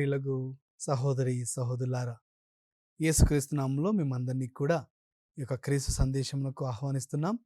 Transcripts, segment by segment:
ప్రియులకు సహోదరి సహోదరులారా, యేసుక్రీస్తు నామములో మిమ్మందరినీ కూడా ఈ యొక్క క్రీస్తు సందేశమునకు ఆహ్వానిస్తున్నాం.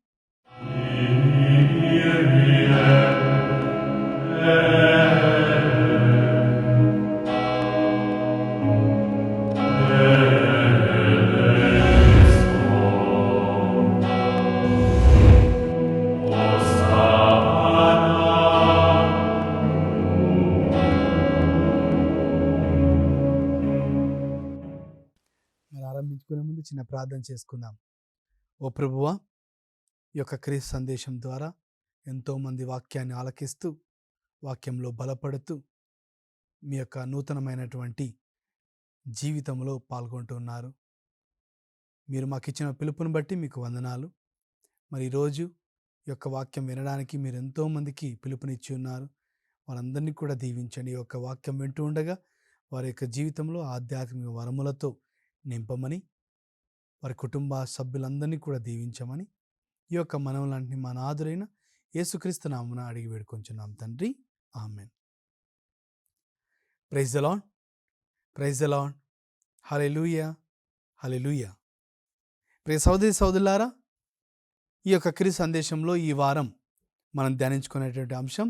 ఆరంభించుకునే ముందు చిన్న ప్రార్థన చేసుకుందాం. ఓ ప్రభువా, ఈ యొక్క క్రీస్తు సందేశం ద్వారా ఎంతోమంది వాక్యాన్ని ఆలకిస్తూ వాక్యంలో బలపడుతూ మీ యొక్క నూతనమైనటువంటి జీవితంలో పాల్గొంటూ ఉన్నారు. మీరు మాకు ఇచ్చిన పిలుపుని బట్టి మీకు వందనాలు. మరి ఈరోజు ఈ యొక్క వాక్యం వినడానికి మీరు ఎంతోమందికి పిలుపునిచ్చి ఉన్నారు. వారందరినీ కూడా దీవించండి. ఈ యొక్క వాక్యం వింటూ ఉండగా వారి యొక్క జీవితంలో ఆధ్యాత్మిక వరములతో నింపమని, వారి కుటుంబ సభ్యులందరినీ కూడా దీవించమని ఈ యొక్క మనవులాంటి మా నాథుడైన యేసుక్రీస్తు నామమున అడిగి వేడుకొంచున్నాం తండ్రి, amen. Praise the lord, praise the lord, hallelujah, hallelujah. ప్రియ సహోదరి సహోదరులారా, ఈ యొక్క క్రీస్తు సందేశంలో ఈ వారం మనం ధ్యానించుకునేటువంటి అంశం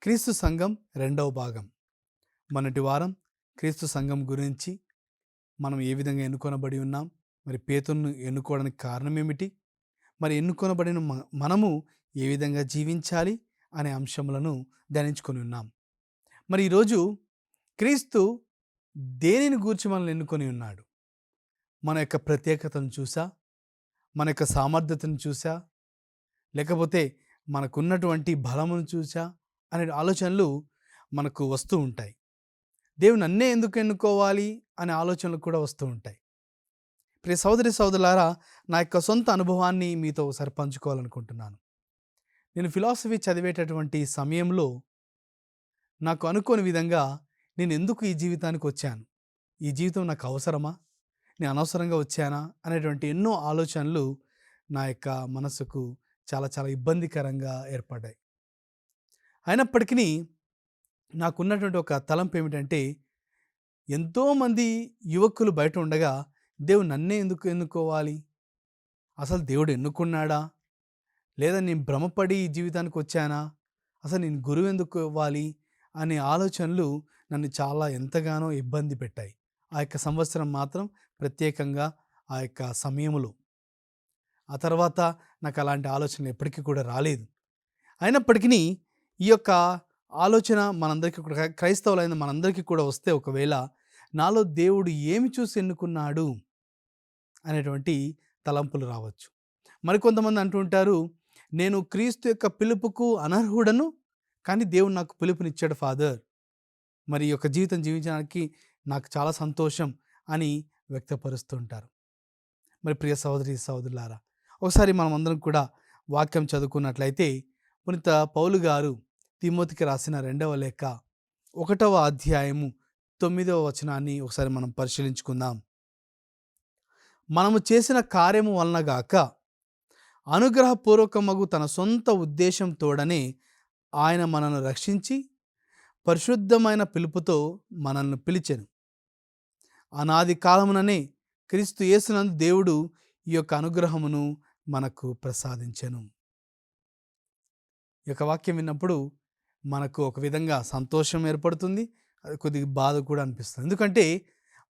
క్రీస్తు సంఘం 2వ భాగం. మొన్నటి వారం క్రీస్తు సంఘం గురించి మనం ఏ విధంగా ఎన్నుకొనబడి ఉన్నాం, మరి పేతురును ఎన్నుకోవడానికి కారణం ఏమిటి, మరి ఎన్నుకొనబడిన మనము ఏ విధంగా జీవించాలి అనే అంశములను ధ్యానించుకొని ఉన్నాం. మరి ఈరోజు క్రీస్తు దేనిని గూర్చి మనల్ని ఎన్నుకొని ఉన్నాడు? మన యొక్క ప్రత్యేకతను చూసా, మన యొక్క సామర్థ్యతను చూసా, లేకపోతే మనకున్నటువంటి బలమును చూసా అనే ఆలోచనలు మనకు వస్తూ ఉంటాయి. దేవుడు నన్నే ఎందుకు ఎన్నుకోవాలి అనే ఆలోచనలు కూడా వస్తూ ఉంటాయి. ప్రియ సహోదరి సహోదరులారా, నా యొక్క సొంత అనుభవాన్ని మీతో ఒకసారి పంచుకోవాలనుకుంటున్నాను. నేను ఫిలాసఫీ చదివేటటువంటి సమయంలో నాకు అనుకోని విధంగా నేను ఎందుకు ఈ జీవితానికి వచ్చాను, ఈ జీవితం నాకు అవసరమా, నేను అనవసరంగా వచ్చానా అనేటువంటి ఎన్నో ఆలోచనలు నా యొక్క మనసుకు చాలా చాలా ఇబ్బందికరంగా ఏర్పడ్డాయి. అయినప్పటికీ నాకున్నటువంటి ఒక తలంపు ఏమిటంటే, ఎంతోమంది యువకులు బయట ఉండగా దేవుడు నన్నే ఎందుకు ఎన్నుకోవాలి, అసలు దేవుడు ఎన్నుకున్నాడా, లేదా నేను భ్రమపడి ఈ జీవితానికి వచ్చానా, అసలు నేను గురువు ఎందుకు ఇవ్వాలి అనే ఆలోచనలు నన్ను చాలా ఎంతగానో ఇబ్బంది పెట్టాయి. ఆ యొక్క సంవత్సరం మాత్రం ప్రత్యేకంగా ఆ యొక్క సమయంలో. ఆ తర్వాత నాకు అలాంటి ఆలోచనలు ఎప్పటికీ కూడా రాలేదు. అయినప్పటికీ ఈ యొక్క ఆలోచన మనందరికీ కూడా, క్రైస్తవులైన మనందరికీ కూడా వస్తే, ఒకవేళ నాలో దేవుడు ఏమి చూసి ఎన్నుకున్నాడు అనేటువంటి తలంపులు రావచ్చు. మరికొంతమంది అంటూ ఉంటారు, నేను క్రీస్తు యొక్క పిలుపుకు అనర్హుడను, కానీ దేవుడు నాకు పిలుపునిచ్చాడు ఫాదర్, మరి ఈ యొక్క జీవితం జీవించడానికి నాకు చాలా సంతోషం అని వ్యక్తపరుస్తూ ఉంటారు. మరి ప్రియ సహోదరి సహోదరులారా, ఒకసారి మనం అందరం కూడా వాక్యం చదువుకున్నట్లయితే, పునీత పౌలు గారు తిమోతికి రాసిన 2వ లేఖ 1వ అధ్యాయము 9వ వచనాన్ని ఒకసారి మనం పరిశీలించుకుందాం. మనము చేసిన కార్యము వలన గాక అనుగ్రహపూర్వకమగు తన సొంత ఉద్దేశం తోడనే ఆయన మనల్ని రక్షించి పరిశుద్ధమైన పిలుపుతో మనల్ని పిలిచెను. అనాది కాలముననే క్రీస్తు యేసునందు దేవుడు ఈ యొక్క అనుగ్రహమును మనకు ప్రసాదించెను. ఈ యొక్క వాక్యం విన్నప్పుడు మనకు ఒక విధంగా సంతోషం ఏర్పడుతుంది, అది కొద్దిగా బాధ కూడా అనిపిస్తుంది. ఎందుకంటే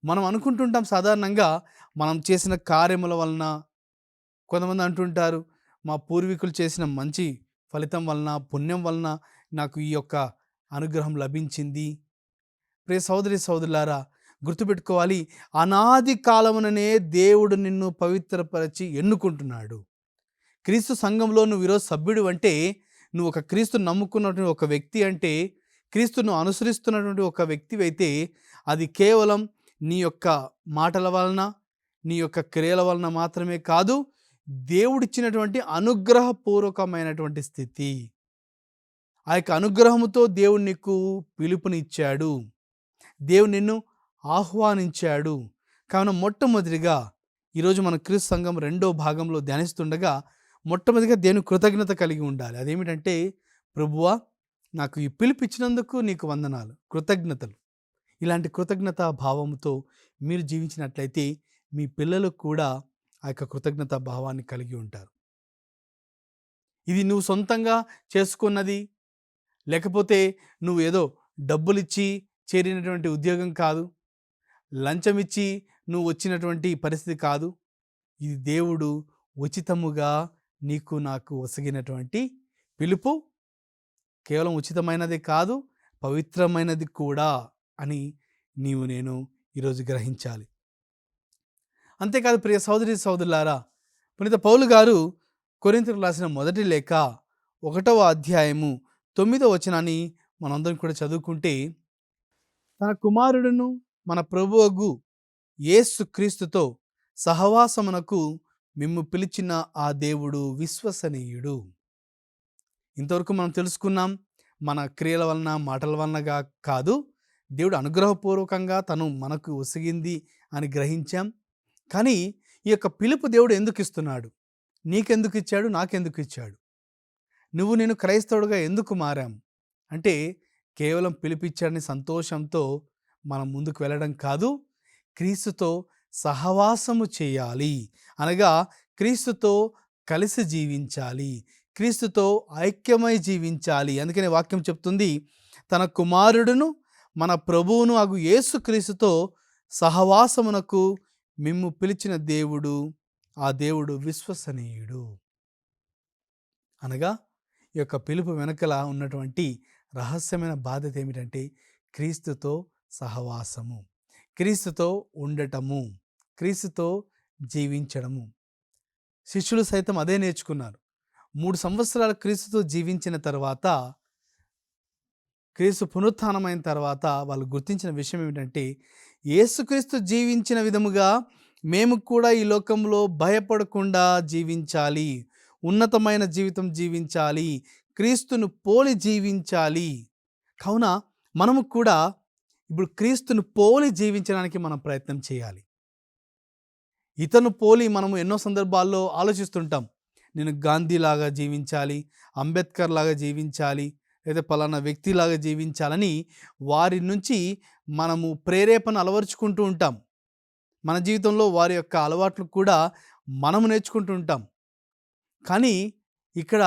మనం అనుకుంటుంటాం సాధారణంగా మనం చేసిన కార్యముల వలన, కొంతమంది అంటుంటారు మా పూర్వీకులు చేసిన మంచి ఫలితం వలన, పుణ్యం వలన నాకు ఈ యొక్క అనుగ్రహం లభించింది. ప్రియ సహోదరి సహోదరులారా, గుర్తుపెట్టుకోవాలి, అనాది కాలముననే దేవుడు నిన్ను పవిత్రపరిచి ఎన్నుకుంటున్నాడు. క్రీస్తు సంఘంలో నువ్వు ఈరోజు సభ్యుడు అంటే, నువ్వు ఒక క్రీస్తును నమ్ముకున్నటువంటి ఒక వ్యక్తి అంటే, క్రీస్తును అనుసరిస్తున్నటువంటి ఒక వ్యక్తి అయితే, అది కేవలం నీ యొక్క మాటల వలన, నీ యొక్క క్రియల వలన మాత్రమే కాదు, దేవుడిచ్చినటువంటి అనుగ్రహపూర్వకమైనటువంటి స్థితి. ఆ యొక్క అనుగ్రహముతో దేవుడు నీకు పిలుపునిచ్చాడు, దేవుడు నిన్ను ఆహ్వానించాడు. కావున మొట్టమొదటిగా ఈరోజు మన క్రీస్తు సంఘం 2వ భాగంలో ధ్యానిస్తుండగా మొట్టమొదటిగా దేవుని కృతజ్ఞత కలిగి ఉండాలి. అదేమిటంటే, ప్రభువా నాకు ఈ పిలుపు ఇచ్చినందుకు నీకు వందనాలు, కృతజ్ఞతలు. ఇలాంటి కృతజ్ఞతా భావంతో మీరు జీవించినట్లయితే మీ పిల్లలు కూడా ఆ యొక్క కృతజ్ఞతా భావాన్ని కలిగి ఉంటారు. ఇది నువ్వు సొంతంగా చేసుకున్నది, లేకపోతే నువ్వు ఏదో డబ్బులిచ్చి చేరినటువంటి ఉద్యోగం కాదు, లంచమిచ్చి నువ్వు వచ్చినటువంటి పరిస్థితి కాదు. ఇది దేవుడు ఉచితముగా నీకు నాకు ఒసగినటువంటి పిలుపు. కేవలం ఉచితమైనది కాదు, పవిత్రమైనది కూడా అని నేను ఈరోజు గ్రహించాలి. అంతేకాదు ప్రియ సహోదరి సహోదరులారా, పునీత పౌలు గారు కొరింథీయులకు రాసిన మొదటి లేఖ 1వ అధ్యాయము 9వ వచనాన్ని మనందరం కూడా చదువుకుంటే, తన కుమారుడును మన ప్రభువగు యేసు క్రీస్తుతో సహవాసమునకు మిమ్ము పిలిచిన ఆ దేవుడు విశ్వసనీయుడు. ఇంతవరకు మనం తెలుసుకున్నాం, మన క్రియల వలన మాటల వలనగా కాదు, దేవుడు అనుగ్రహపూర్వకంగా తను మనకు ఒసిగింది అని గ్రహించాం. కానీ ఈ యొక్క పిలుపు దేవుడు ఎందుకు ఇస్తున్నాడు? నీకెందుకు ఇచ్చాడు? నాకెందుకు ఇచ్చాడు? నువ్వు నేను క్రైస్తవుడుగా ఎందుకు మారాం అంటే, కేవలం పిలిపిచ్చాడని సంతోషంతో మనం ముందుకు వెళ్ళడం కాదు, క్రీస్తుతో సహవాసము చేయాలి, అనగా క్రీస్తుతో కలిసి జీవించాలి, క్రీస్తుతో ఐక్యమై జీవించాలి. అందుకనే వాక్యం చెప్తుంది, తన కుమారుడును మన ప్రభువును అగు యేసు క్రీస్తుతో సహవాసమునకు మిమ్ము పిలిచిన దేవుడు, ఆ దేవుడు విశ్వసనీయుడు. అనగా ఈ యొక్క పిలుపు వెనకల ఉన్నటువంటి రహస్యమైన బాధ్యత ఏమిటంటే, క్రీస్తుతో సహవాసము, క్రీస్తుతో ఉండటము, క్రీస్తుతో జీవించడము. శిష్యులు సైతం అదే నేర్చుకున్నారు. 3 సంవత్సరాలు క్రీస్తుతో జీవించిన తర్వాత, క్రీస్తు పునరుత్థానమైన తర్వాత వాళ్ళు గుర్తించిన విషయం ఏమిటంటే, యేసుక్రీస్తు జీవించిన విధముగా మేము కూడా ఈ లోకంలో భయపడకుండా జీవించాలి, ఉన్నతమైన జీవితం జీవించాలి, క్రీస్తును పోలి జీవించాలి. కావున మనము కూడా ఇప్పుడు క్రీస్తును పోలి జీవించడానికి మనం ప్రయత్నం చేయాలి. ఇతను పోలి మనము ఎన్నో సందర్భాల్లో ఆలోచిస్తుంటాం, నేను గాంధీలాగా జీవించాలి, అంబేద్కర్ లాగా జీవించాలి, లేదా పలానా వ్యక్తిలాగా జీవించాలని వారి నుంచి మనము ప్రేరేపణ అలవరుచుకుంటూ ఉంటాం. మన జీవితంలో వారి యొక్క అలవాట్లు కూడా మనము నేర్చుకుంటూ ఉంటాం. కానీ ఇక్కడ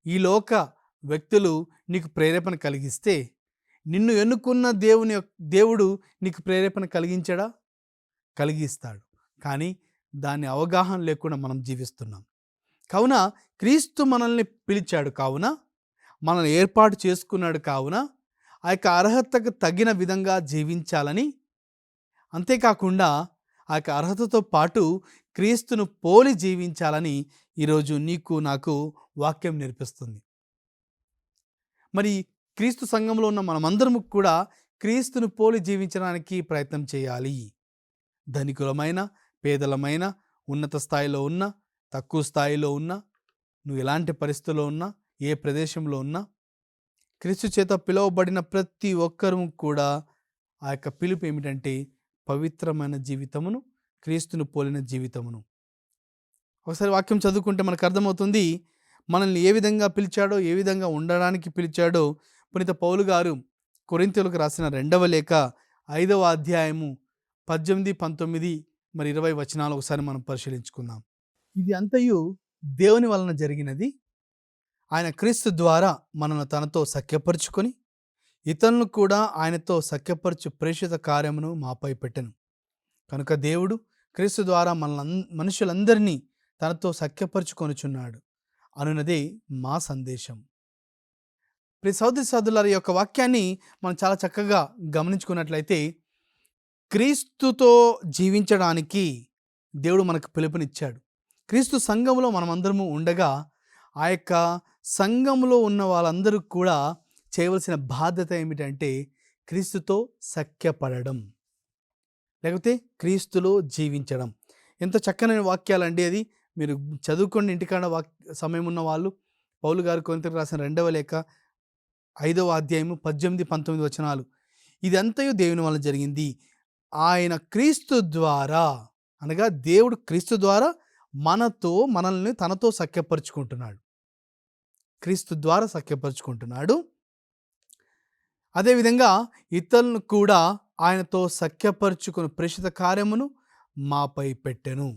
ఈ లోక వ్యక్తులు నీకు ప్రేరేపణ కలిగిస్తే, నిన్ను ఎన్నుకున్న దేవుడు నీకు ప్రేరేపణ కలిగించడా? కలిగిస్తాడు. కానీ దాని అవగాహన లేకుండా మనం జీవిస్తున్నాం. కావున క్రీస్తు మనల్ని పిలిచాడు, కావున మనల్ని ఏర్పాటు చేసుకున్నాడు, కావున ఆ యొక్క అర్హతకు తగిన విధంగా జీవించాలని, అంతేకాకుండా ఆ యొక్క అర్హతతో పాటు క్రీస్తును పోలి జీవించాలని ఈరోజు నీకు నాకు వాక్యం నేర్పిస్తుంది. మరి క్రీస్తు సంఘంలో ఉన్న మనమందరము కూడా క్రీస్తును పోలి జీవించడానికి ప్రయత్నం చేయాలి. ధనికులమైన, పేదలమైన, ఉన్నత స్థాయిలో ఉన్న, తక్కువ స్థాయిలో ఉన్న, నువ్వు ఎలాంటి పరిస్థితుల్లో ఉన్నా, ఏ ప్రదేశంలో ఉన్నా, క్రీస్తు చేత పిలువబడిన ప్రతి ఒక్కరూ కూడా ఆ యొక్క పిలుపు ఏమిటంటే పవిత్రమైన జీవితమును, క్రీస్తును పోలిన జీవితమును. ఒకసారి వాక్యం చదువుకుంటే మనకు అర్థమవుతుంది, మనల్ని ఏ విధంగా పిలిచాడో, ఏ విధంగా ఉండడానికి పిలిచాడో. పునీత పౌలు గారు కొరింథీయులకు రాసిన 2వ లేఖ 5వ అధ్యాయము 18, 19 మరి 20 వచనాలు ఒకసారి మనం పరిశీలించుకుందాం. ఇది అంతయు దేవుని వలన జరిగినది, ఆయన క్రీస్తు ద్వారా మనల్ని తనతో సఖ్యపరుచుకొని ఇతరులను కూడా ఆయనతో సఖ్యపరచు ప్రేషిత కార్యమును మాపై పెట్టెను. కనుక దేవుడు క్రీస్తు ద్వారా మనుషులందరినీ తనతో సఖ్యపరుచుకొనుచున్నాడు అనున్నదే మా సందేశం. ప్రియ సహోదరి సహోదరులారా, ఈ యొక్క వాక్యాన్ని మనం చాలా చక్కగా గమనించుకున్నట్లయితే, క్రీస్తుతో జీవించడానికి దేవుడు మనకు పిలుపునిచ్చాడు. క్రీస్తు సంఘంలో మనమందరము ఉండగా ఆ యొక్క సంఘంలో ఉన్న వాళ్ళందరూ కూడా చేయవలసిన బాధ్యత ఏమిటంటే క్రీస్తుతో సఖ్యపడడం, లేకపోతే క్రీస్తులో జీవించడం. ఎంత చక్కని వాక్యాలండి అది. మీరు చదువుకోండి ఇంటికాడ సమయం ఉన్న వాళ్ళు. పౌలు గారు కొరింథీయులకు రాసిన 2వ లేఖ 5వ అధ్యాయము 18, 19 వచనాలు. ఇదంతయు దేవుని వలన జరిగింది, ఆయన క్రీస్తు ద్వారా, అనగా దేవుడు క్రీస్తు ద్వారా మనల్ని తనతో సఖ్యపరుచుకుంటున్నాడు. క్రీస్తు ద్వారా సఖ్యపరుచుకుంటున్నాడు. అదేవిధంగా ఇతరులను కూడా ఆయనతో సఖ్యపరుచుకుని ప్రేషిత కార్యమును మాపై పెట్టెను.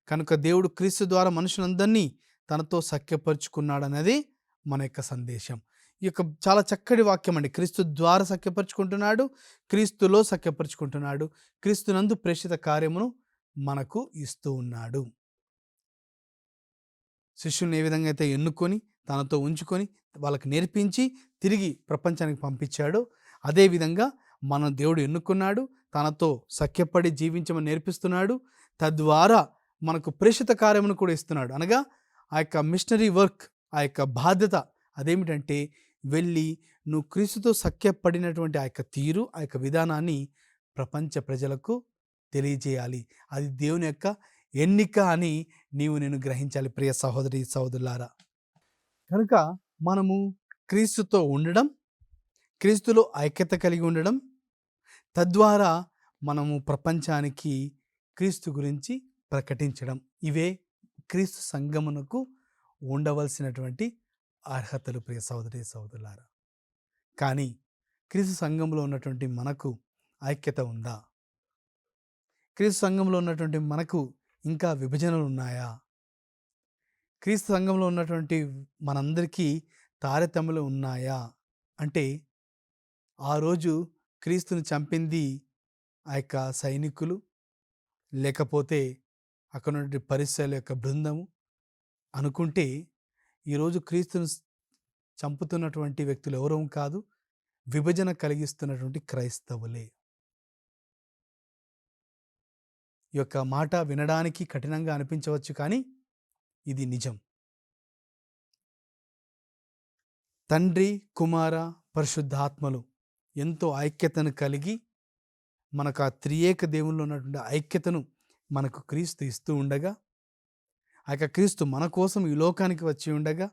కనుక దేవుడు క్రీస్తు ద్వారా మనుషులందరినీ తనతో సఖ్యపరుచుకున్నాడనేది మన యొక్క సందేశం. ఈ యొక్క చాలా చక్కటి వాక్యం అండి. క్రీస్తు ద్వారా సఖ్యపరుచుకుంటున్నాడు, క్రీస్తులో సఖ్యపరుచుకుంటున్నాడు, క్రీస్తునందు ప్రేషిత కార్యమును మనకు ఇస్తూ ఉన్నాడు. శిష్యుల్ని ఏ విధంగా అయితే ఎన్నుకొని తనతో ఉంచుకొని వాళ్ళకి నేర్పించి తిరిగి ప్రపంచానికి పంపించాడో అదేవిధంగా మన దేవుడు ఎన్నుకున్నాడు, తనతో సఖ్యపడి జీవించమని నేర్పిస్తున్నాడు. తద్వారా మనకు ప్రేషిత కార్యమును కూడా ఇస్తున్నాడు. అనగా ఆ యొక్క మిషనరీ వర్క్, ఆ యొక్క బాధ్యత అదేమిటంటే వెళ్ళి నువ్వు క్రీస్తుతో సఖ్యపడినటువంటి ఆ యొక్క తీరు, ఆ యొక్క విధానాన్ని ప్రపంచ ప్రజలకు తెలియజేయాలి. అది దేవుని యొక్క ఎన్నిక అని నేను గ్రహించాలి ప్రియ సహోదరి సహోదరులారా. కనుక మనము క్రీస్తుతో ఉండడం, క్రీస్తులో ఐక్యత కలిగి ఉండడం, తద్వారా మనము ప్రపంచానికి క్రీస్తు గురించి ప్రకటించడం, ఇవే క్రీస్తు సంఘమునకు ఉండవలసినటువంటి అర్హతలు ప్రియ సహోదరి సహోదరులారా. కానీ క్రీస్తు సంఘంలో ఉన్నటువంటి మనకు ఐక్యత ఉందా? క్రీస్తు సంఘంలో ఉన్నటువంటి మనకు ఇంకా విభజనలు ఉన్నాయా? క్రీస్తు సంఘంలో ఉన్నటువంటి మనందరికీ తారతమ్యాలు ఉన్నాయా? అంటే ఆ రోజు క్రీస్తుని చంపింది ఆ యొక్క సైనికులు, లేకపోతే అక్కడ ఉన్నటువంటి పరిసరాల యొక్క బృందము అనుకుంటే, ఈరోజు క్రీస్తుని చంపుతున్నటువంటి వ్యక్తులు ఎవరూ కాదు, విభజన కలిగిస్తున్నటువంటి క్రైస్తవులే. ఈ యొక్క మాట వినడానికి కఠినంగా అనిపించవచ్చు, కానీ ఇది నిజం. తండ్రి, కుమార, పరిశుద్ధాత్మలు ఎంతో ఐక్యతను కలిగి మనకు ఆ త్రియేక దేవుల్లో ఉన్నటువంటి ఐక్యతను మనకు క్రీస్తు ఇస్తూ ఉండగా, ఆ యొక్క క్రీస్తు మన కోసం ఈ లోకానికి వచ్చి ఉండగా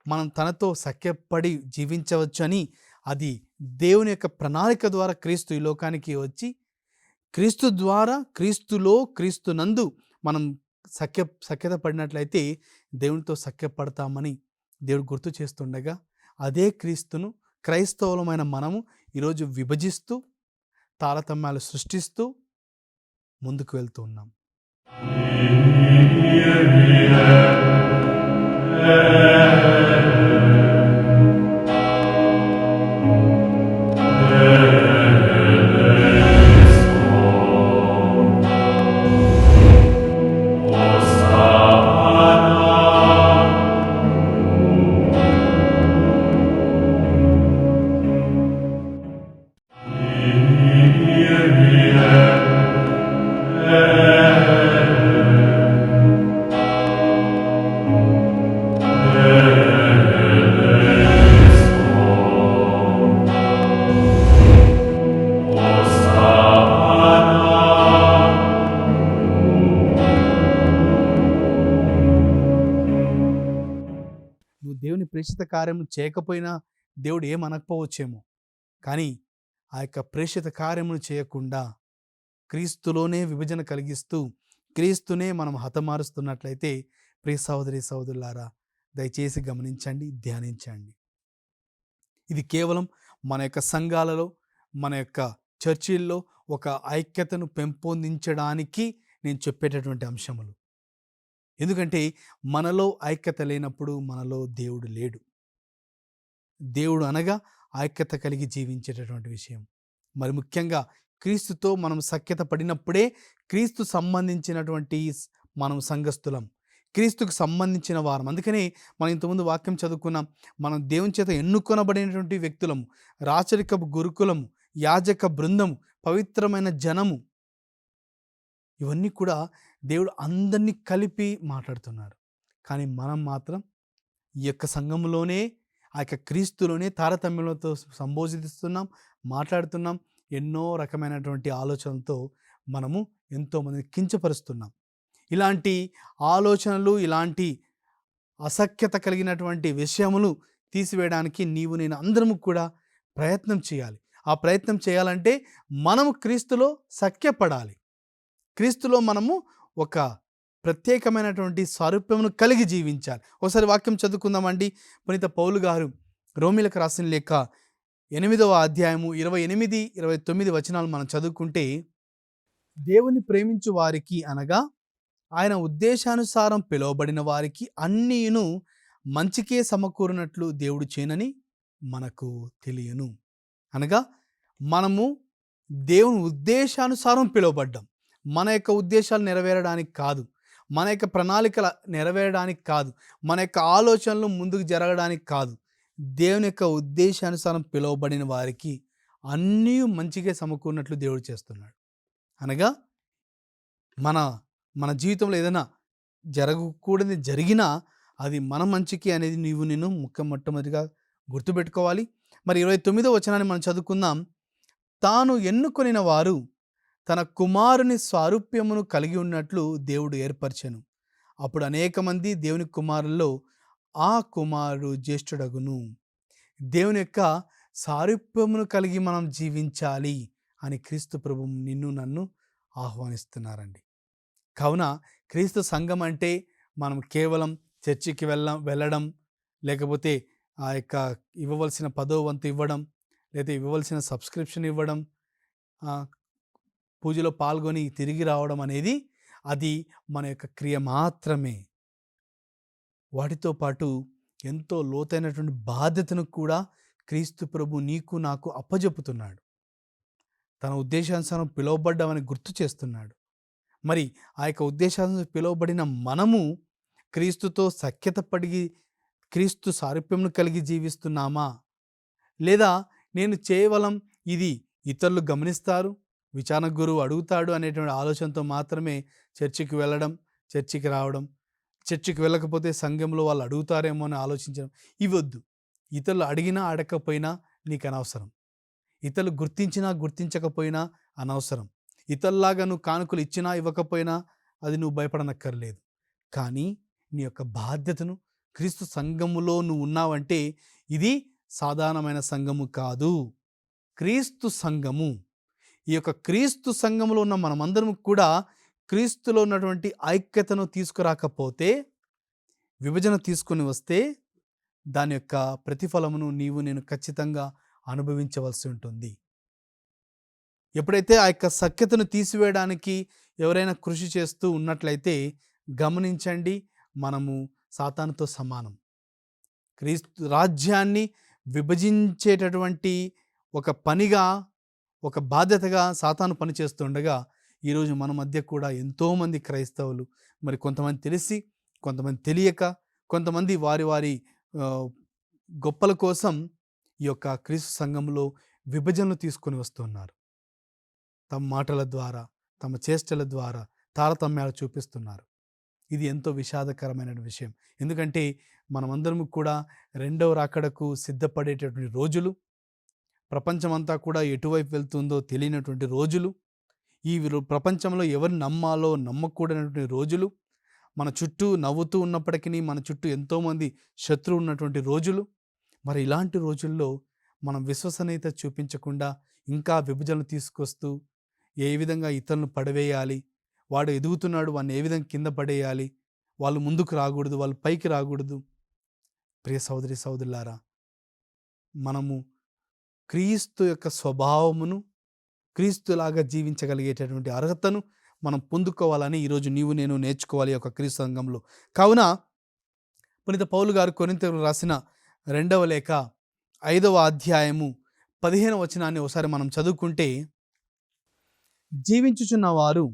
మనం తనతో సఖ్యపడి జీవించవచ్చు అని, అది దేవుని యొక్క ప్రణాళిక ద్వారా క్రీస్తు ఈ లోకానికి వచ్చి, క్రీస్తు ద్వారా క్రీస్తులో క్రీస్తునందు మనం సఖ్యత పడినట్లయితే దేవునితో సఖ్యపడతామని దేవుడు గుర్తు చేస్తుండగా, అదే క్రీస్తును క్రైస్తవులమైన మనము ఈరోజు విభజిస్తూ తారతమ్యాలు సృష్టిస్తూ ముందుకు వెళ్తూ ఉన్నాం. దేవుని ప్రేషిత కార్యము చేయకపోయినా దేవుడు ఏమనకపోవచ్చేమో, కానీ ఆ యొక్క ప్రేషిత కార్యమును చేయకుండా క్రీస్తులోనే విభజన కలిగిస్తూ క్రీస్తునే మనం హతమారుస్తున్నట్లయితే ప్రియ సహోదరి సహోదరులారా, దయచేసి గమనించండి, ధ్యానించండి. ఇది కేవలం మన యొక్క సంఘాలలో, మన యొక్క చర్చిల్లో ఒక ఐక్యతను పెంపొందించడానికి నేను చెప్పేటటువంటి అంశములు. ఎందుకంటే మనలో ఐక్యత లేనప్పుడు మనలో దేవుడు లేడు. దేవుడు అనగా ఐక్యత కలిగి జీవించేటటువంటి విషయం. మరి ముఖ్యంగా క్రీస్తుతో మనం సఖ్యత పడినప్పుడే క్రీస్తు సంబంధించినటువంటి మనం సంఘస్థులం, క్రీస్తుకు సంబంధించిన వారం. అందుకనే మనం ఇంతకుముందు వాక్యం చదువుకున్నాం, మనం దేవుని చేత ఎన్నుకొనబడినటువంటి వ్యక్తులము, రాచరికపు గురుకులము, యాజక బృందము, పవిత్రమైన జనము. ఇవన్నీ కూడా దేవుడు అందరినీ కలిపి మాట్లాడుతున్నారు. కానీ మనం మాత్రం ఈ యొక్క సంఘంలోనే, ఆ యొక్క క్రీస్తులోనే తారతమ్యంతో సంబోధిస్తున్నాం, మాట్లాడుతున్నాం. ఎన్నో రకమైనటువంటి ఆలోచనలతో మనము ఎంతోమందిని కించపరుస్తున్నాం. ఇలాంటి ఆలోచనలు, ఇలాంటి అసఖ్యత కలిగినటువంటి విషయములు తీసివేయడానికి నేను అందరము కూడా ప్రయత్నం చేయాలి. ఆ ప్రయత్నం చేయాలంటే మనము క్రీస్తులో సఖ్యపడాలి. క్రీస్తులో మనము ఒక ప్రత్యేకమైనటువంటి స్వరూపమును కలిగి జీవించాలి. ఒకసారి వాక్యం చదువుకుందామండి. పునీత పౌలు గారు రోమీలకు రాసిన లేఖ 8వ అధ్యాయము 28, 29 వచనాలు మనం చదువుకుంటే, దేవుని ప్రేమించు వారికి అనగా ఆయన ఉద్దేశానుసారం పిలువబడిన వారికి అన్నీయును మంచికే సమకూరినట్లు దేవుడు చేయనని మనకు తెలియను. అనగా మనము దేవుని ఉద్దేశానుసారం పిలువబడ్డాం. మన యొక్క ఉద్దేశాలు నెరవేరడానికి కాదు, మన యొక్క ప్రణాళికల నెరవేరడానికి కాదు, మన యొక్క ఆలోచనలు ముందుకు జరగడానికి కాదు. దేవుని యొక్క ఉద్దేశానుసారం పిలువబడిన వారికి అన్నీ మంచిగా సమకూరినట్లు దేవుడు చేస్తున్నాడు. అనగా మన మన జీవితంలో ఏదైనా జరగకూడని జరిగినా అది మన మంచికి అనేది నేను మొట్టమొదటిగా గుర్తుపెట్టుకోవాలి. మరి 29వ వచనాన్ని మనం చదువుకుందాం. తాను ఎన్నుకొనిన వారు తన కుమారుని స్వారూప్యమును కలిగి ఉన్నట్లు దేవుడు ఏర్పరచెను. అప్పుడు అనేక మంది దేవుని కుమారుల్లో ఆ కుమారుడు జ్యేష్ఠుడగును. దేవుని యొక్క సారూప్యమును కలిగి మనం జీవించాలి అని క్రీస్తు ప్రభువు నిన్ను నన్ను ఆహ్వానిస్తున్నారండి. కావున క్రీస్తు సంఘం అంటే మనం కేవలం చర్చికి వెళ్ళడం, లేకపోతే ఆ యొక్క ఇవ్వవలసిన 10వ వంతు ఇవ్వడం, లేదా ఇవ్వవలసిన సబ్స్క్రిప్షన్ ఇవ్వడం, పూజలో పాల్గొని తిరిగి రావడం అనేది అది మన యొక్క క్రియ మాత్రమే. వాటితో పాటు ఎంతో లోతైనటువంటి బాధ్యతను కూడా క్రీస్తు ప్రభు నీకు నాకు అప్పజెపుతున్నాడు. తన ఉద్దేశానుసారం పిలువబడ్డామని గుర్తు చేస్తున్నాడు. మరి ఆ యొక్క ఉద్దేశానుసారం పిలువబడిన మనము క్రీస్తుతో సఖ్యత పడి క్రీస్తు సారూప్యమును కలిగి జీవిస్తున్నామా, లేదా నేను కేవలం ఇది ఇతరులు గమనిస్తారు, విచారణ గురువు అడుగుతాడు అనేటువంటి ఆలోచనతో మాత్రమే చర్చికి వెళ్ళడం, చర్చికి రావడం, చర్చికి వెళ్ళకపోతే సంఘంలో వాళ్ళు అడుగుతారేమో అని ఆలోచించడం ఇవి వద్దు. ఇతరులు అడిగినా అడగకపోయినా నీకు అనవసరం. ఇతరులు గుర్తించినా గుర్తించకపోయినా అనవసరం. ఇతరులాగా నువ్వు కానుకలు ఇచ్చినా ఇవ్వకపోయినా అది నువ్వు భయపడనక్కర్లేదు. కానీ నీ యొక్క బాధ్యతను క్రీస్తు సంఘములో నువ్వు ఉన్నావంటే ఇది సాధారణమైన సంఘము కాదు, క్రీస్తు సంఘము. ఈ యొక్క క్రీస్తు సంఘములో ఉన్న మనమందరం కూడా క్రీస్తులో ఉన్నటువంటి ఐక్యతను తీసుకురాకపోతే, విభజన తీసుకొని వస్తే దాని యొక్క ప్రతిఫలమును నీవు నేను ఖచ్చితంగా అనుభవించవలసి ఉంటుంది. ఎప్పుడైతే ఆ యొక్క సఖ్యతను తీసివేయడానికి ఎవరైనా కృషి చేస్తూ ఉన్నట్లయితే గమనించండి, మనము సాతానుతో సమానం. క్రీస్తు రాజ్యాన్ని విభజించేటటువంటి ఒక పనిగా, ఒక బాధ్యతగా సాతాను పనిచేస్తుండగా ఈరోజు మన మధ్య కూడా ఎంతోమంది క్రైస్తవులు, మరి కొంతమంది తెలిసి, కొంతమంది తెలియక, కొంతమంది వారి వారి గొప్పల కోసం ఈ యొక్క క్రీస్తు సంఘంలో విభజనలు తీసుకొని వస్తున్నారు. తమ మాటల ద్వారా, తమ చేష్టల ద్వారా తారతమ్యాలు చూపిస్తున్నారు. ఇది ఎంతో విషాదకరమైన విషయం. ఎందుకంటే మనమందరం కూడా రెండవ రాకడకు సిద్ధపడేటటువంటి రోజులు, ప్రపంచమంతా కూడా ఎటువైపు వెళ్తుందో తెలియనటువంటి రోజులు, ఈ ప్రపంచంలో ఎవరిని నమ్మాలో నమ్మకూడనటువంటి రోజులు, మన చుట్టూ నవ్వుతూ ఉన్నప్పటికీ మన చుట్టూ ఎంతోమంది శత్రువు ఉన్నటువంటి రోజులు. మరి ఇలాంటి రోజుల్లో మనం విశ్వసనీయత చూపించకుండా ఇంకా విభజనలు తీసుకొస్తూ ఏ విధంగా ఇతరులను పడవేయాలి, వాడు ఎదుగుతున్నాడు వాడిని ఏ విధంగా కింద పడేయాలి, వాళ్ళు ముందుకు రాకూడదు, వాళ్ళు పైకి రాకూడదు. ప్రియ సోదరి సోదరులారా, మనము క్రీస్తు యొక్క స్వభావమును, క్రీస్తులాగా జీవించగలిగేటటువంటి అర్హతను మనం పొందుకోవాలని ఈరోజు నీవు నేను నేర్చుకోవాలి ఒక క్రీస్తు సంఘంలో. కావున పునీత పౌలు గారు కొరింథీయులకు రాసిన 2వ లేఖ 5వ అధ్యాయము 15వ వచనాన్ని ఒకసారి మనం చదువుకుంటే, జీవించుచున్న వారు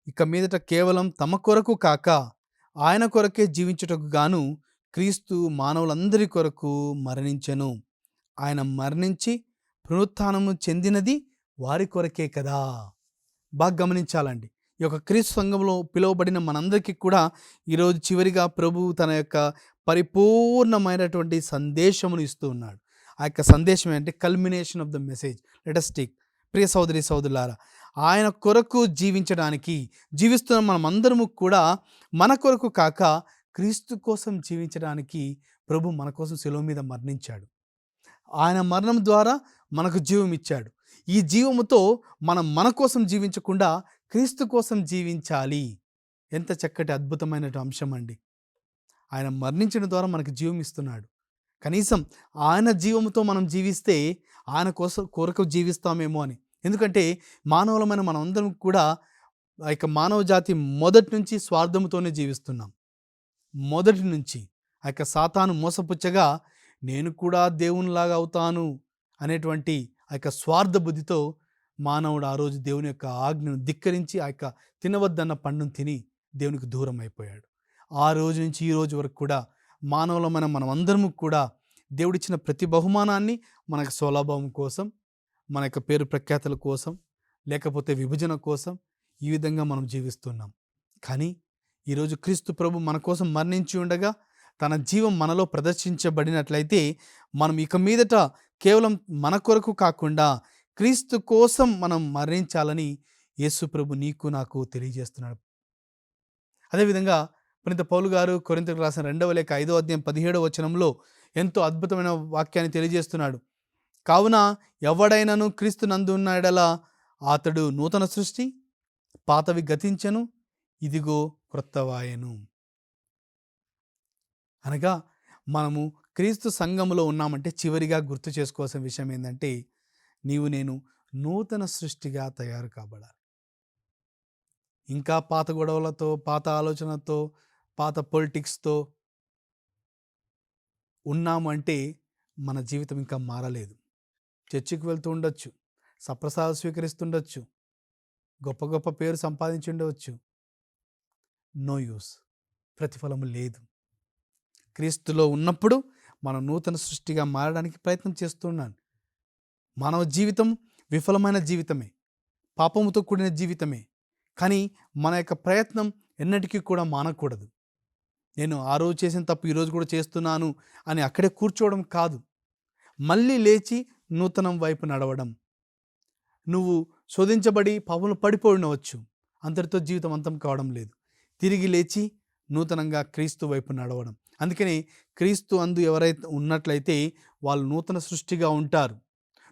ఇక మీదట కేవలం తమ కొరకు కాక ఆయన కొరకే జీవించుటకు గాను క్రీస్తు మానవులందరి కొరకు మరణించెను. ఆయన మరణించి పునరుత్థానము చెందినది వారి కొరకే కదా. బాగా గమనించాలండి. ఈ యొక్క క్రీస్తు సంఘంలో పిలువబడిన మనందరికీ కూడా ఈరోజు చివరిగా ప్రభువు తన యొక్క పరిపూర్ణమైనటువంటి సందేశమును ఇస్తూ ఉన్నాడు. ఆ యొక్క సందేశం ఏంటంటే culmination of the message. Let us take. ప్రియ సోదరి సోదరులారా, ఆయన కొరకు జీవిస్తున్న మనమందరము కూడా మన కొరకు కాక క్రీస్తు కోసం జీవించడానికి ప్రభు మన కోసం శిలువ మీద మరణించాడు. ఆయన మరణం ద్వారా మనకు జీవం ఇచ్చాడు. ఈ జీవముతో మనం మన కోసం జీవించకుండా క్రీస్తు కోసం జీవించాలి. ఎంత చక్కటి అద్భుతమైన అంశం అండి. ఆయన మరణించిన ద్వారా మనకు జీవం ఇస్తున్నాడు. కనీసం ఆయన జీవంతో మనం జీవిస్తే ఆయన కొరకు జీవిస్తామేమో అని. ఎందుకంటే మానవులమైన మనమందరం కూడా ఆ యొక్క మానవ జాతి మొదటి నుంచి స్వార్థముతోనే జీవిస్తున్నాం. మొదటి నుంచి ఆ యొక్క సాతాను మోసపుచ్చగా నేను కూడా దేవునిలాగా అవుతాను అనేటువంటి ఆ యొక్క స్వార్థ బుద్ధితో మానవుడు ఆ రోజు దేవుని యొక్క ఆజ్ఞను ధిక్కరించి ఆ యొక్క తినవద్దన్న పండును తిని దేవునికి దూరం అయిపోయాడు. ఆ రోజు నుంచి ఈ రోజు వరకు కూడా మానవులమైన మనమందరము కూడా దేవుడిచ్చిన ప్రతి బహుమానాన్ని మనకు స్వలాభం కోసం, మన యొక్క పేరు ప్రఖ్యాతుల కోసం, లేకపోతే విభజన కోసం ఈ విధంగా మనం జీవిస్తున్నాం. కానీ ఈరోజు క్రీస్తు ప్రభు మన కోసం మరణించి ఉండగా తన జీవం మనలో ప్రదర్శించబడినట్లయితే మనం ఇక మీదట కేవలం మన కొరకు కాకుండా క్రీస్తు కోసం మనం మరణించాలని యేసు ప్రభు నీకు నాకు తెలియజేస్తున్నాడు. అదేవిధంగా పునీత పౌలు గారు కొరింథీయులకు రాసిన 2వ లేఖ 5వ అధ్యాయం 17వ వచనంలో ఎంతో అద్భుతమైన వాక్యాన్ని తెలియజేస్తున్నాడు. కావున ఎవడైనను క్రీస్తు నందు ఉన్న ఎడల అతడు నూతన సృష్టి, పాతవి గతించెను, ఇదిగో క్రొత్తవాయెను. అనగా మనము క్రీస్తు సంఘములో ఉన్నామంటే చివరిగా గుర్తు చేసుకోవాల్సిన విషయం ఏంటంటే నీవు నేను నూతన సృష్టిగా తయారు కాబడాలి. ఇంకా పాత గొడవలతో, పాత ఆలోచనతో, పాత పొలిటిక్స్తో ఉన్నాము అంటే మన జీవితం ఇంకా మారలేదు. చర్చికి వెళ్తూ ఉండొచ్చు, సప్రసాదాలు స్వీకరిస్తుండొచ్చు, గొప్ప గొప్ప పేరు సంపాదించి ఉండవచ్చు, నో యూస్, ప్రతిఫలము లేదు. క్రీస్తులో ఉన్నప్పుడు మనం నూతన సృష్టిగా మారడానికి ప్రయత్నం చేస్తున్నాను. మానవ జీవితం విఫలమైన జీవితమే, పాపముతో కూడిన జీవితమే. కానీ మన యొక్క ప్రయత్నం ఎన్నటికీ కూడా మానకూడదు. నేను ఆ రోజు చేసిన తప్పు ఈరోజు కూడా చేస్తున్నాను అని అక్కడే కూర్చోవడం కాదు, మళ్ళీ లేచి నూతనం వైపు నడవడం. నువ్వు శోధించబడి పాపంలో పడిపోయినవచ్చు, అంతటితో జీవితం అంతం కావడం లేదు. తిరిగి లేచి నూతనంగా క్రీస్తు వైపు నడవడం. అందుకని క్రీస్తు అందు ఎవరైతే ఉన్నట్లయితే వాళ్ళు నూతన సృష్టిగా ఉంటారు.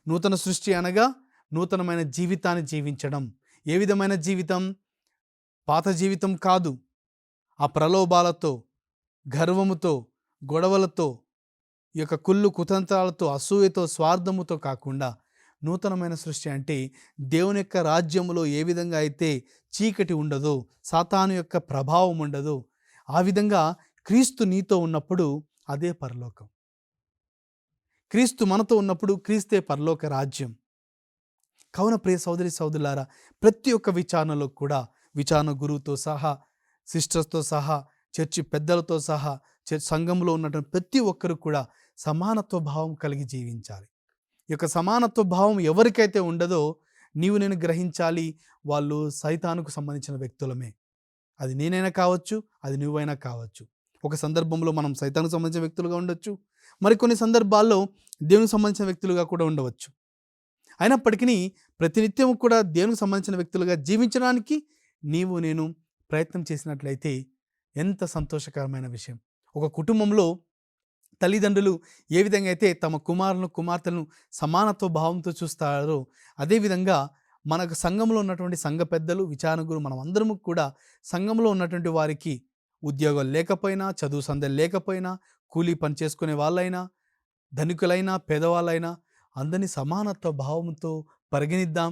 నూతన సృష్టి అనగా నూతనమైన జీవితాన్ని జీవించడం. ఏ విధమైన జీవితం? పాత జీవితం కాదు. ఆ ప్రలోభాలతో, గర్వముతో, గొడవలతో, ఈ యొక్క కుళ్ళు కుతంత్రాలతో, అసూయతో, స్వార్థముతో కాకుండా నూతనమైన సృష్టి అంటే దేవుని యొక్క రాజ్యములో ఏ విధంగా అయితే చీకటి ఉండదో, సాతాను యొక్క ప్రభావం ఉండదో, ఆ విధంగా క్రీస్తు నీతో ఉన్నప్పుడు అదే పరలోకం. క్రీస్తు మనతో ఉన్నప్పుడు క్రీస్తే పరలోక రాజ్యం. కావున ప్రియ సోదరి సోదరులారా, ప్రతి ఒక్క విచారణలో కూడా విచారణ గురువుతో సహా, సిస్టర్స్తో సహా, చర్చి పెద్దలతో సహా, సంఘంలో ఉన్నటువంటి ప్రతి ఒక్కరు కూడా సమానత్వ భావం కలిగి జీవించాలి. ఈ యొక్క సమానత్వ భావం ఎవరికైతే ఉండదో నీవు నేను గ్రహించాలి, వాళ్ళు సైతానుకు సంబంధించిన వ్యక్తులమే. అది నేనైనా కావచ్చు, అది నువ్వైనా కావచ్చు. ఒక సందర్భంలో మనం సైతానుకు సంబంధించిన వ్యక్తులుగా ఉండొచ్చు, మరికొన్ని సందర్భాల్లో దేవునికి సంబంధించిన వ్యక్తులుగా కూడా ఉండవచ్చు. అయినప్పటికీ ప్రతినిత్యం కూడా దేవునికి సంబంధించిన వ్యక్తులుగా జీవించడానికి నీవు నేను ప్రయత్నం చేసినట్లయితే ఎంత సంతోషకరమైన విషయం. ఒక కుటుంబంలో తల్లిదండ్రులు ఏ విధంగా అయితే తమ కుమారులను కుమార్తెలను సమానత్వ భావంతో చూస్తారో, అదేవిధంగా మనకు సంఘంలో ఉన్నటువంటి సంఘ పెద్దలు, విచారణకులు, మనం అందరము కూడా సంఘంలో ఉన్నటువంటి వారికి ఉద్యోగాలు లేకపోయినా, చదువు సంధ్యలు లేకపోయినా, కూలీ పని చేసుకునే వాళ్ళైనా, ధనికులైనా, పేదవాళ్ళైనా అందరినీ సమానత్వ భావంతో పరిగణిద్దాం.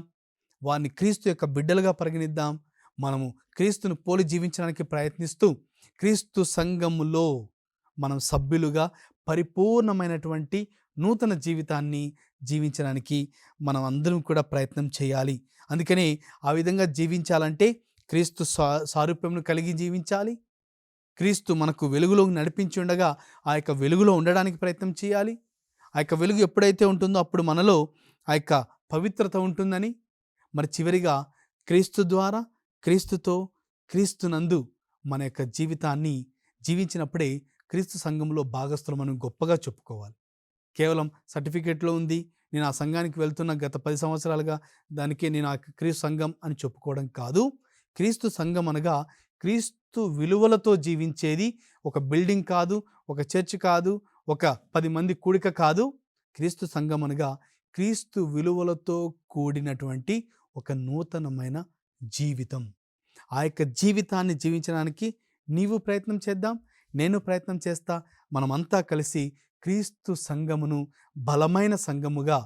వారిని క్రీస్తు యొక్క బిడ్డలుగా పరిగణిద్దాం. మనము క్రీస్తును పోలి జీవించడానికి ప్రయత్నిస్తూ క్రీస్తు సంఘములో మనం సభ్యులుగా పరిపూర్ణమైనటువంటి నూతన జీవితాన్ని జీవించడానికి మనం అందరం కూడా ప్రయత్నం చేయాలి. అందుకని ఆ విధంగా జీవించాలంటే క్రీస్తు సారూప్యమును కలిగి జీవించాలి. క్రీస్తు మనకు వెలుగులో నడిపించి ఉండగా ఆ యొక్క వెలుగులో ఉండడానికి ప్రయత్నం చేయాలి. ఆ యొక్క వెలుగు ఎప్పుడైతే ఉంటుందో అప్పుడు మనలో ఆ యొక్క పవిత్రత ఉంటుందని, మరి చివరిగా క్రీస్తు ద్వారా, క్రీస్తుతో, క్రీస్తునందు మన యొక్క జీవితాన్ని జీవించినప్పుడే క్రీస్తు సంఘంలో భాగస్థులు మనం గొప్పగా చెప్పుకోవాలి. కేవలం సర్టిఫికేట్లో ఉంది, నేను ఆ సంఘానికి వెళ్తున్న గత 10 సంవత్సరాలుగా, దానికే నేను ఆ క్రీస్తు సంఘం అని చెప్పుకోవడం కాదు. క్రీస్తు సంఘం అనగా క్రీస్తు విలువలతో జీవించేది. ఒక బిల్డింగ్ కాదు, ఒక చర్చ్ కాదు, ఒక 10 మంది కూడిక కాదు. క్రీస్తు సంఘం అనగా క్రీస్తు విలువలతో కూడినటువంటి ఒక నూతనమైన జీవితం. ఆ యొక్క జీవితాన్ని జీవించడానికి నీవు ప్రయత్నం చేద్దాం, నేను ప్రయత్నం చేస్తా. మనమంతా కలిసి క్రీస్తు సంఘమును బలమైన సంఘముగా,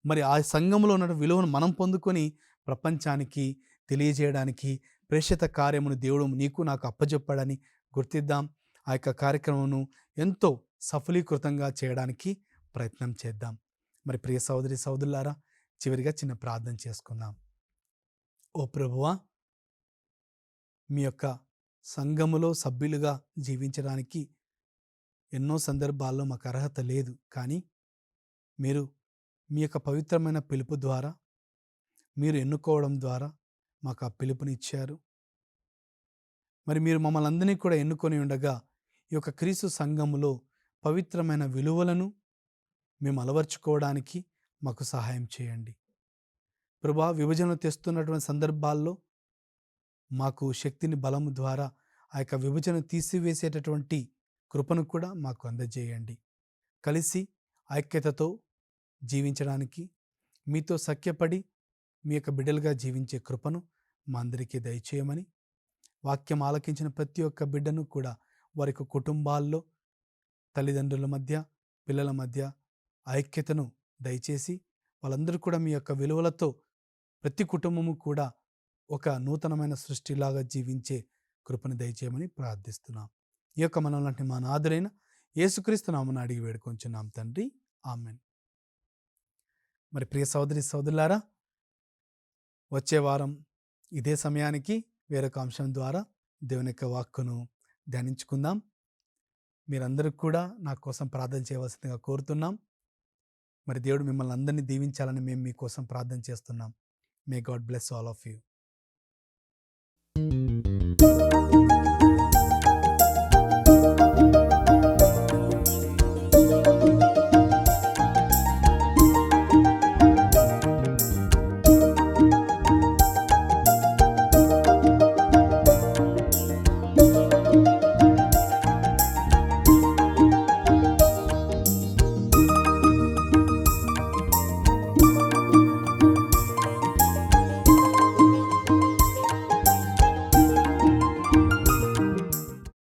మరి ఆ సంఘములో ఉన్న విలువను మనం పొందుకొని ప్రపంచానికి తెలియజేయడానికి ప్రేషిత కార్యమును దేవుడు నీకు నాకు అప్పచెప్పాడని గుర్తిద్దాం. ఆ యొక్క కార్యక్రమమును ఎంతో సఫలీకృతంగా చేయడానికి ప్రయత్నం చేద్దాం. మరి ప్రియ సహోదరి సహోదరులారా, చివరిగా చిన్న ప్రార్థన చేసుకుందాం. ఓ ప్రభువా, మీ యొక్క సంఘములో సభ్యులుగా జీవించడానికి ఎన్నో సందర్భాల్లో మాకు అర్హత లేదు, కానీ మీరు మీ యొక్క పవిత్రమైన పిలుపు ద్వారా, మీరు ఎన్నుకోవడం ద్వారా మాకు ఆ పిలుపునిచ్చారు. మరి మీరు మమ్మల్ని అందరినీ కూడా ఎన్నుకొని ఉండగా ఈ యొక్క క్రీస్తు సంఘములో పవిత్రమైన విలువలను మేము అలవర్చుకోవడానికి మాకు సహాయం చేయండి. ప్రభువా, విభజన తెస్తున్నటువంటి సందర్భాల్లో మాకు శక్తిని, బలము ద్వారా ఆ యొక్క విభజన తీసివేసేటటువంటి కృపను కూడా మాకు అందజేయండి. కలిసి ఐక్యతతో జీవించడానికి, మీతో సఖ్యపడి మీ యొక్క బిడ్డలుగా జీవించే కృపను మా అందరికీ దయచేయమని, వాక్యం ఆలకించిన ప్రతి ఒక్క బిడ్డను కూడా వారి యొక్క కుటుంబాల్లో తల్లిదండ్రుల మధ్య, పిల్లల మధ్య ఐక్యతను దయచేసి వాళ్ళందరూ కూడా మీ యొక్క విలువలతో ప్రతి కుటుంబము కూడా ఒక నూతనమైన సృష్టిలాగా జీవించే కృపను దయచేయమని ప్రార్థిస్తున్నాం. ఈ యొక్క మనలాంటి మా నాథుడైన యేసుక్రీస్తు నామమున అడిగి వేడుకొంచున్నాం తండ్రి, ఆమెన్. మరి ప్రియ సహోదరి సహోదరులారా, వచ్చే వారం ఇదే సమయానికి వేరొక అంశం ద్వారా దేవుని యొక్క వాక్కును ధ్యానించుకుందాం. మీరందరూ కూడా నా కోసం ప్రార్థన చేయవలసిందిగా కోరుతున్నాం. మరి దేవుడు మిమ్మల్ని అందరినీ దీవించాలని మేము మీకోసం ప్రార్థన చేస్తున్నాం. May God bless all of you.